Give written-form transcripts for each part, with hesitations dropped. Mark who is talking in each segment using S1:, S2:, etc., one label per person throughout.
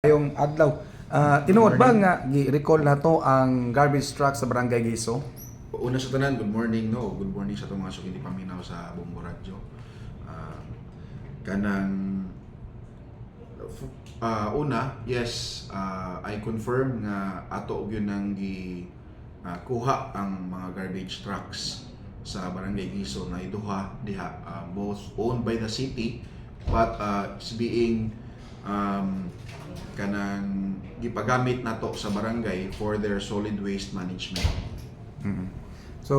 S1: Yung adlaw. Tinuod ba nga gi-recall na to ang garbage truck sa Barangay Giso?
S2: Una sa tanan, good morning no. Good morning sa itong mga sugindi paminaw sa Bombo Radyo. Kanang una, yes, I confirm nga ato og yun nang kuha ang mga garbage trucks sa Barangay Giso na iduha diha, both owned by the city but it's being kanang gipagamit nato sa barangay for their solid waste management.
S1: Mhm. So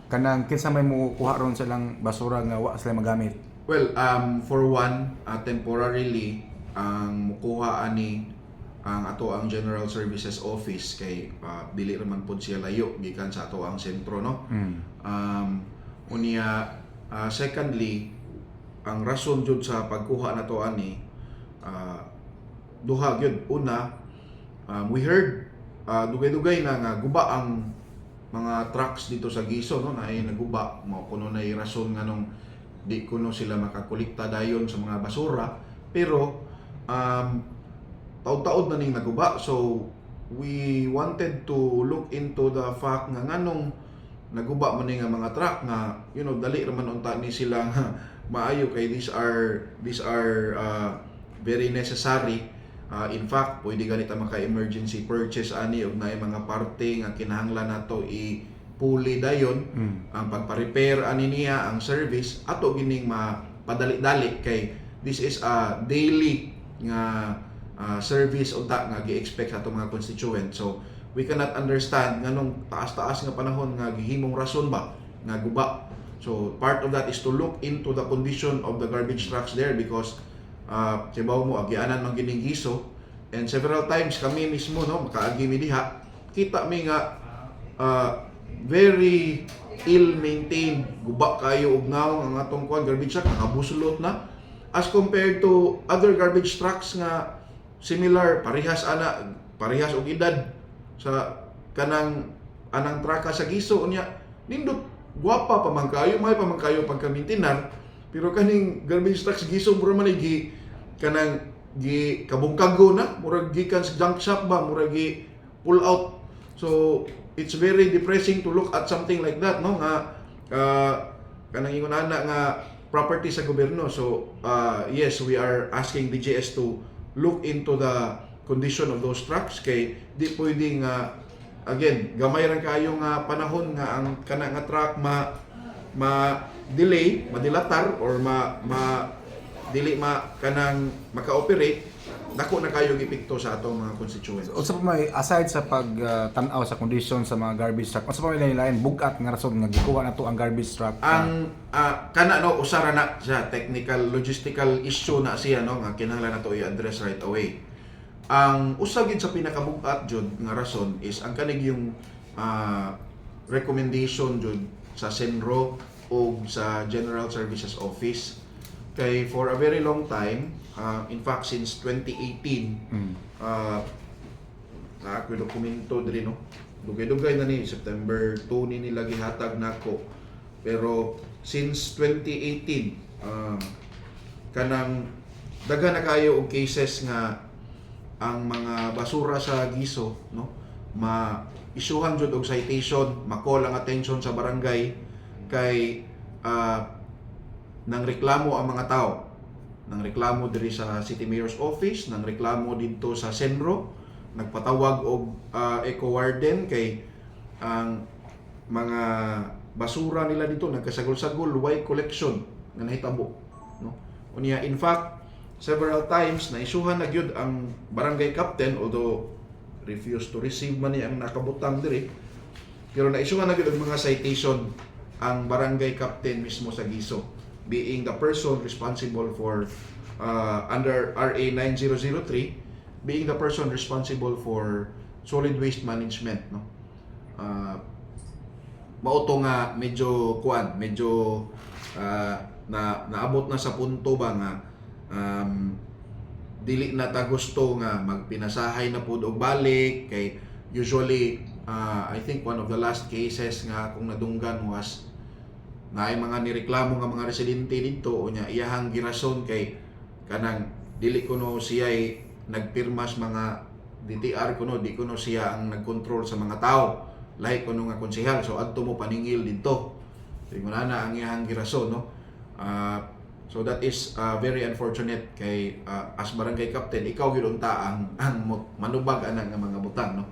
S1: kanang kinsa may mukuha ron silang basura nga wa sila magamit?
S2: Well, for one, temporarily ang mukuha ani ang ato ang General Services Office kay dili naman pod siya layo gikan sa ato ang sentro no. Unya secondly, ang rason jud sa pagkuha nato ani duha gyud. Una, we heard dugay-dugay na nga guba ang mga trucks dito sa Giso no, na ay naguba mo kuno na rason nga nung di kuno sila makakolekta dayon sa mga basura, pero taud-taud na ning naguba. So we wanted to look into the fact nga nganong naguba man nga mga truck nga dali ra man unta ni sila nga maayo kay these are very necessary. In fact, pwede ganita maka-emergency purchase ani og naay mga parte nga kinahanglan nato i-puli dayon ang pagpa-repair ani niya ang service ato gining mapadali-dali kay this is a daily nga service unta nga gi-expect sa atong mga constituent. So we cannot understand nganong taas-taas nga panahon nga gihimong rason ba nga guba. So part of that is to look into the condition of the garbage trucks there because tibaw mo agianan ng gining Giso, and several times kami mismo no makaagi mi diha kita mi nga very ill maintained, guba kayo og ngaw ang atong garbage truck, nakabusulot na as compared to other garbage trucks nga similar, parehas og edad sa kanang anang traka sa Giso. Unya nindot guwapa pa man kayo, may pa man kayo pagkamintinar, pero kaning garbage trucks Giso mura man kanang gi kabungkago na, murag gikan sa junk shop ba, murag gi pull out. So it's very depressing to look at something like that no nga kanang ingon ana nga property sa gobyerno. So yes, we are asking DJS to look into the condition of those trucks kay di pwedeng again gamay ra kayo nga panahon nga ang kana nga truck delay, madilatar or dili kanang maka-operate, dako na kayo epekto sa atong mga constituents.
S1: Unsa pa may aside sa pag-tan-aw sa condition sa mga garbage truck, unsa pa may lain bugat nga rason nga gikuha nato ang garbage truck?
S2: Ang kana no usara na sa technical logistical issue na siya no nga kinahanglan nato i-address right away. Ang usa gid sa pinakabugat jud nga rason is ang kanig yung recommendation jud sa Senro o sa General Services Office. Kay for a very long time, in fact since 2018, ako dokumento diri no. Dugay-dugay na ni September 2 ni nila gihatag nako. Pero since 2018, kanang daghan na kayo og cases nga ang mga basura sa Giso no ma-isuhan jud og citation, ma-call ang attention sa barangay kay nang reklamo ang mga tao. Nang reklamo diri sa City Mayor's Office, nang reklamo dito sa Senro, nagpatawag og eco warden kay ang mga basura nila dito nagkasagol-sagol, way collection nga nahitabo no. Unya in fact several times na isuhan na gyud ang barangay captain, although refused to receive man ang nakabutang diri, pero na isuhan na gyud ang mga citation ang barangay captain mismo sa Giso, being the person responsible for under RA 9003, being the person responsible for solid waste management no. Mauto nga medyo naabot na sa punto ba nga dili na ta gusto nga magpinasahay na pud og balik kay usually I think one of the last cases nga akong nadunggan was naay mga nireklamo nga mga residente dito o nya iyahang girason kay kanang dili kuno siya nagpirmas mga DTR kuno, di kuno siya ang nagkontrol sa mga tao. Like kuno nga konsehal, so adto mo paningil dito. Ingon na ang iyang girason, no? So that is very unfortunate kay as barangay captain, ikaw gyud unta ang manubag anang nga mga butang, no?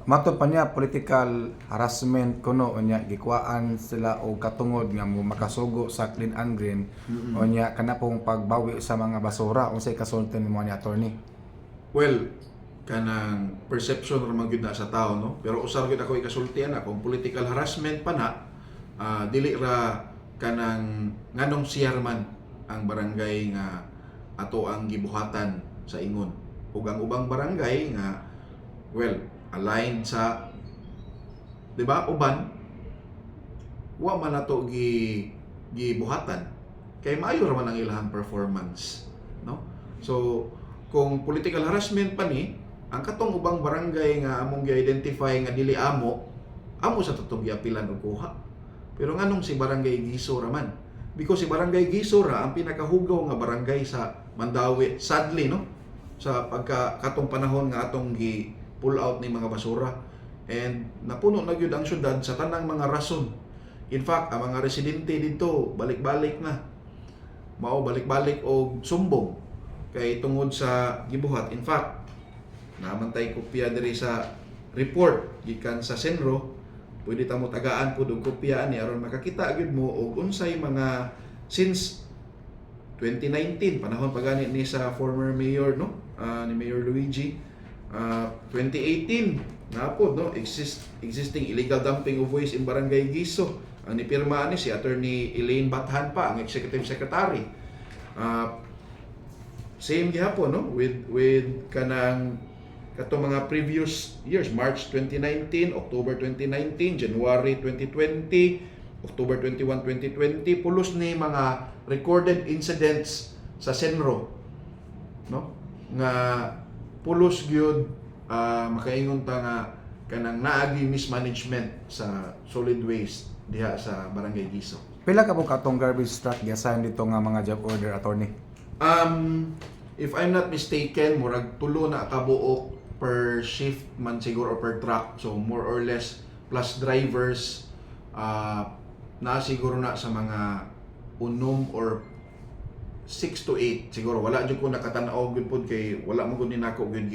S1: Matod pa niya political harassment kuno unya gikuan sila og katungod nga mo makasugo sa clean and green unya kana pong pagbawi sa mga basura unsay kasulti nimo ni attorney?
S2: Well, kanang perception ra man gyud na sa tao, no? Pero usar gyud ako ikasultian na kung political harassment pa na dili ra kanang nganong chairman ang barangay nga ato ang gibuhatan sa ingon. Ug ang ubang barangay nga well aligned sa, di ba, uban wa man nato gibuhatan kay maayo ra man ang ilahang performance, no? So kung political harassment pa ni ang katong ubang barangay nga among gi-identify nga dili amo sa tutong giapilan og kuha. Pero nganong si Barangay Giso ra man? Because si Barangay Giso ra ang pinakahugaw nga barangay sa Mandawi, sadly, no? Sa katong panahon nga atong pull out ni mga basura, and napuno na gyud ang syudad sa tanang mga rason. In fact, ang mga residente dito balik-balik na balik-balik og sumbong kay tungod sa gibuhat. In fact, namantay kopya diri sa report gikan sa Senro, pwede ta mo tagaan pud og kopya ni aron makakita gyud mo og unsay mga since 2019 panahon pa gani ni sa former mayor, no, ni Mayor Luigi. 2018 na po, no, existing illegal dumping of waste in Barangay Giso. Ang nipirma ni si Attorney Elaine Bathan pa, ang Executive Secretary. Same gihapon, no, with kanang katong mga previous years, March 2019, October 2019, January 2020, October 21, 2020, pulos ni mga recorded incidents sa Senro, no, nga pulos gyud makaingon ta nga kanang naagi mismanagement sa solid waste diha sa Barangay Giso.
S1: Pila ka po katong garbage truck gi-assign dito nga mga job order, attorney?
S2: If I'm not mistaken, murag 3 na kabuok per shift man siguro or per truck, so more or less plus drivers na siguro na sa mga unom or 6 to 8 siguro. Wala jud ko nakatan-aw gyud pud kay wala mo gud ni nako gyud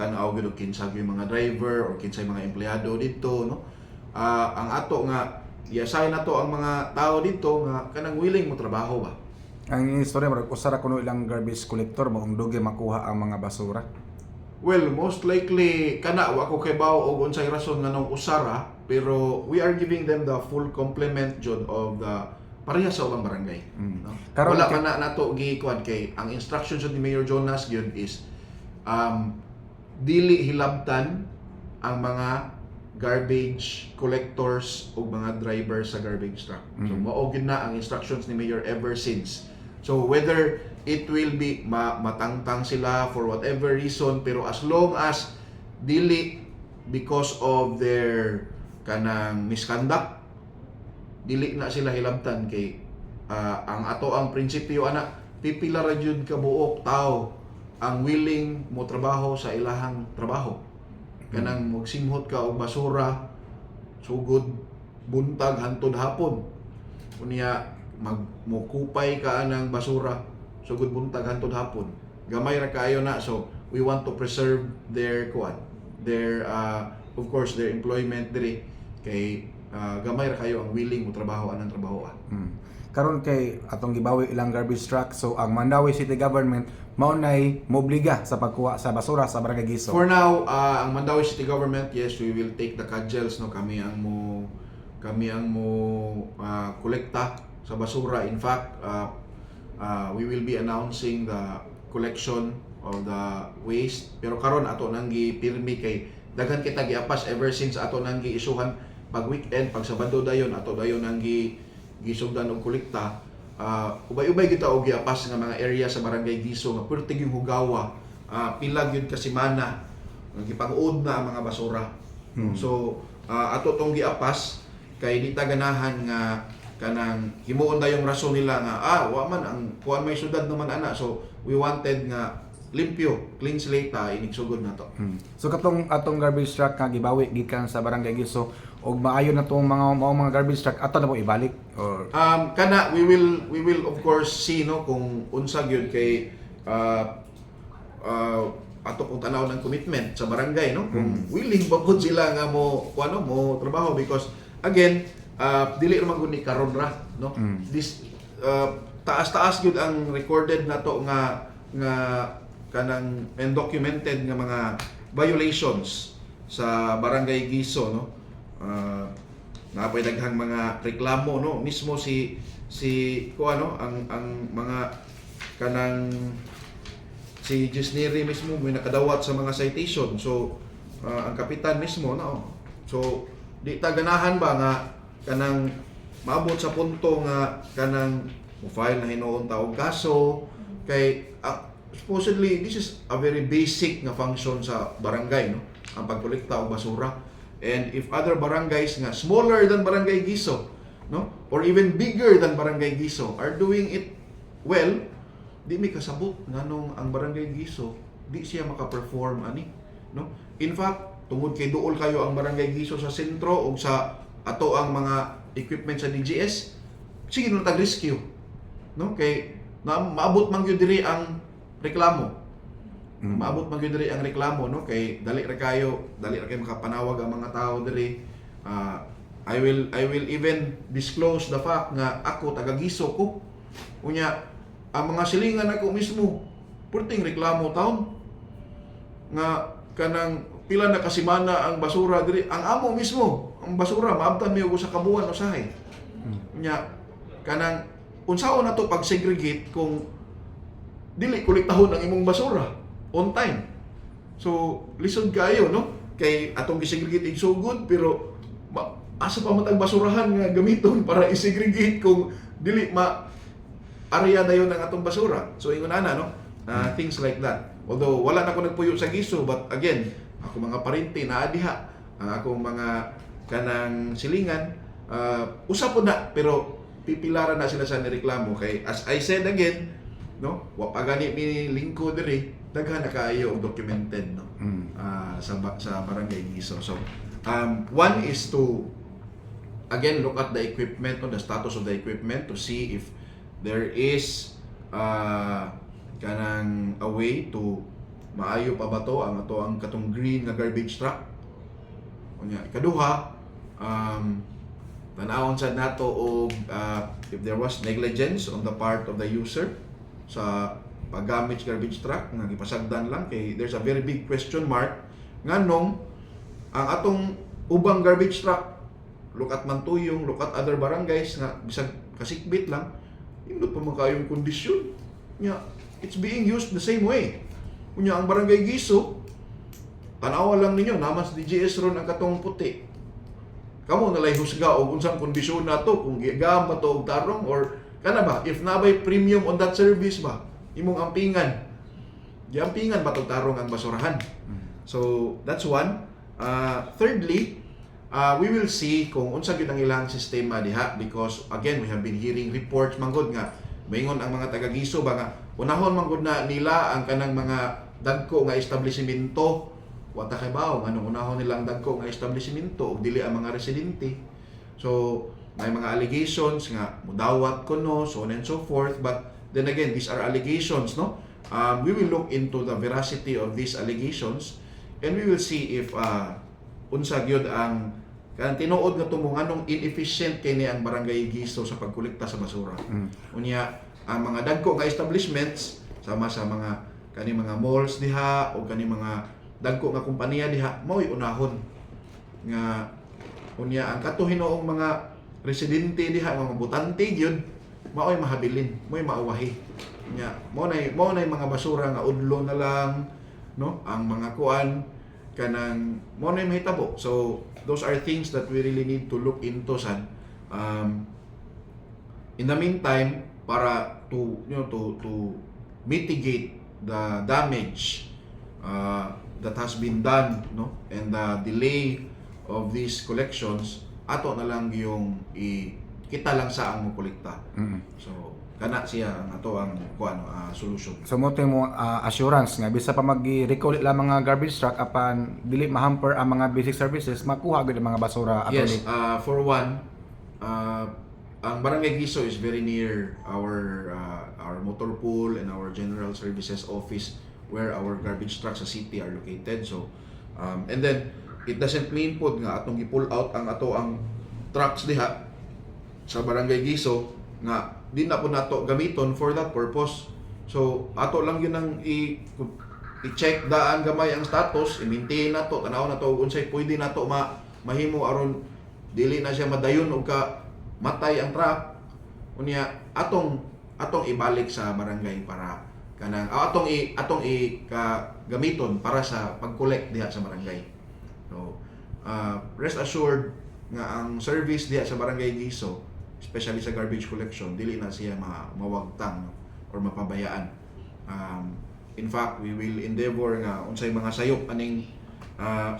S2: tan-aw gyud og kinsa gyud mga driver or kinsa mga empleyado dito, no. Ang ato nga i-assign nato ang mga tao dito nga kanang willing mo trabaho ba.
S1: Ang istorya murag usara kuno ilang garbage collector maong dugi makuha ang mga basura.
S2: Well, most likely kana wa ko kay bawo og unsay rason nganong usara, pero we are giving them the full complement jud of the pareha sa ubang barangay. No?
S1: Karon
S2: wala pa na nato gikuan kay ang instructions ni Mayor Jonas gyud is dili hilabtan ang mga garbage collectors o mga drivers sa garbage truck. So mao gyud na ang instructions ni Mayor ever since. So whether it will be matangtang sila for whatever reason, pero as long as dili because of their kanang misconduct, dili na sila hilabtan kay ang ato ang prinsipyo ana pipila ra jud ka buok tao ang willing mo trabaho sa ilahang trabaho. Kanang magsimhot ka og basura sugod buntag hantod hapon. Unya mukupay ka anang basura sugod buntag hantod hapon. Gamay ra kaayo na, so we want to preserve their of course their employment diri kay gamay ra kayo ang willing mo trabaho anang trabaho.
S1: Karon kay atong gibawi ilang garbage truck, so ang Mandawi City Government mao nay mobliga sa pagkuha sa basura sa Barangay Giso.
S2: For now, ang Mandawi City Government, yes, we will take the cudgels, no, kami ang mo kolekta sa basura. In fact, we will be announcing the collection of the waste, pero karon ato nang gipirmi kay daghan kita giapas ever since ato nang giisuhan pag weekend, pag Sabado dayon ato dayon nang gisugdan og kolekta. Ubay-ubay kita og giapas nga mga area sa Barangay Giso nga pertig yung hugawa, pila gyud ka semana gipag-uod na ang mga basura. So ato tong giapas kay di ta ganahan nga kanang himuon da yung rason nila nga wa man ang kuan may syudad naman ana, so we wanted nga limpyo, clean slate ta inigsugod na to.
S1: So katong atong garbage truck nga gibawi gikan sa Barangay Giso og maayo na tong mga garbage truck ato na po ibalik or
S2: Kana we will of course see no kung unsa gyud kay ato kung tanaw ng commitment sa barangay no kung willing ba pud sila nga mo trabaho because again dili naman gud ni karon ra no this taas-taas gyud ang recorded nato nga kanang undocumented nga mga violations sa Barangay Giso no. Napay daghang mga reklamo no mismo si ang mga kanang si Gisneri mismo may nakadawat sa mga citation. So ang kapitan mismo no. So di ta ganahan ba nga kanang maabot sa punto nga kanang mo-file na hinuon ta og kaso kay supposedly this is a very basic nga function sa barangay no ang pagkolekta og basura. And if other barangays nga smaller than Barangay Giso no or even bigger than Barangay Giso are doing it well, di mi kasabot nganong ang Barangay Giso di siya maka-perform ani no. In fact tungod kay duol kayo ang Barangay Giso sa sentro o sa ato ang mga equipment sa DGS, sige na tag-rescue no kay maabot man gyud diri ang reklamo. Maabot man gyud diri ang reklamo no kay dali ra kayo makapanawag ang mga tao diri. I will even disclose the fact nga ako taga Giso ko. Unya ang mga silingan ako mismo purting reklamo taon nga kanang pila na kasimana ang basura diri. Ang amo mismo ang basura maabtan mi og sa kabuan usahay. Unya kanang unsaon na to pag segregate kung dili kolektahon ang imong basura on time. So lisod kayo no kay atong gisegregate is so good pero asa pa matag basurahan nga gamiton para isegregate kung dili area dayon ang atong basura. So ingon ana no things like that. Although wala na ko nagpuyo sa Giso but again ako mga parente naa diha ang akong mga kanang silingan usa po na pero pipilaran na sila sa nireklamo kay as I said again no wa pa gani mi lingko diri daghan na kaayo og documented no sa Barangay Giso. So one is to again look at the equipment no the status of the equipment to see if there is kanang a way to maayo pa ba to ang katong green nga garbage truck. Unya ikaduha tanawon sad nato og if there was negligence on the part of the user sa paggamit sa garbage truck nga gipasagdan lang kay there's a very big question mark nganong ang atong ubang garbage truck look at Mantuyong, look at other barangays nga bisag kasikbit lang indot pa man kayong kondisyon nya it's being used the same way. Unya ang Barangay Giso tanawa lang ninyo naman sa DGS ron ang katong puti. Kamo nalay husga og unsang kondisyon nato kung gigam ba to og tarong or kana ba if nabay premium on that service ba imong ampingan. Giampingan ba to tarong ang basurahan. So that's one. Thirdly, we will see kung unsa gyud ang ilang sistema diha because again we have been hearing reports manggod nga maingon ang mga taga Giso ba nga unahon manggod na nila ang kanang mga dagko nga establishmento wata kay bawo nganong unahon nilang dagko nga establishmento ug dili ang mga residente. So may mga allegations nga mudawat kuno so on and so forth but then again these are allegations no. We will look into the veracity of these allegations and we will see if unsa gyud ang kanang tinuod nga tumo nganong inefficient kay ni ang Barangay Giso sa pagkolekta sa basura. Unya ang mga dagko nga establishments sama sa mga kani mga malls diha o kani mga dagko nga kompanya diha mao'y unahon nga unya ang kato hinuong mga residente diha mga butante gyud mao'y mahabilin mao'y mauwahi nya mo nay mga basura nga udlo na lang no ang mga kuan kanang mo nay mahitabo. So those are things that we really need to look into sad in the meantime para to to mitigate the damage that has been done no and the delay of these collections ato na lang yung kita lang sa ang mo kolekta. So kana siya ang ato ang solution.
S1: So mo mo assurance nga bisa pa mag-recall la mga garbage truck apan dili ma-hamper ang mga basic services makuha gud ang mga basura
S2: Yes,
S1: attorney.
S2: for one, ang Barangay Giso is very near our motor pool and our general services office where our garbage trucks sa city are located. So and then it doesn't mean pod nga atong i-pull out ang ato ang trucks diha sa Barangay Giso nga di na po nato gamiton for that purpose. So ato lang yun ang i-check daan gamay ang status, i-maintain nato, tanaw nato ug unsay pwede nato mahimo aron dili na siya madayon og ka matay ang truck. Unya atong ibalik sa barangay para kanang atong gamiton para sa pag-collect diha sa barangay. So rest assured nga ang service diha sa Barangay Giso, especially sa garbage collection, dili na siya mawagtang or mapabayaan. In fact, we will endeavor nga unsay mga sayop aning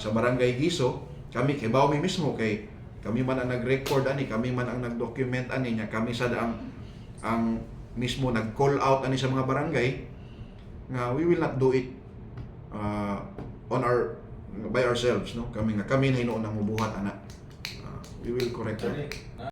S2: sa Barangay Giso, kami kay Bawmi mismo kay kami man ang nag-record ani, kami man ang nag-document ani nya, kami sad ang mismo nag-call out ani sa mga barangay nga we will not do it by ourselves, no? Kami na hinuon ang mubuhat ana. We will correct that.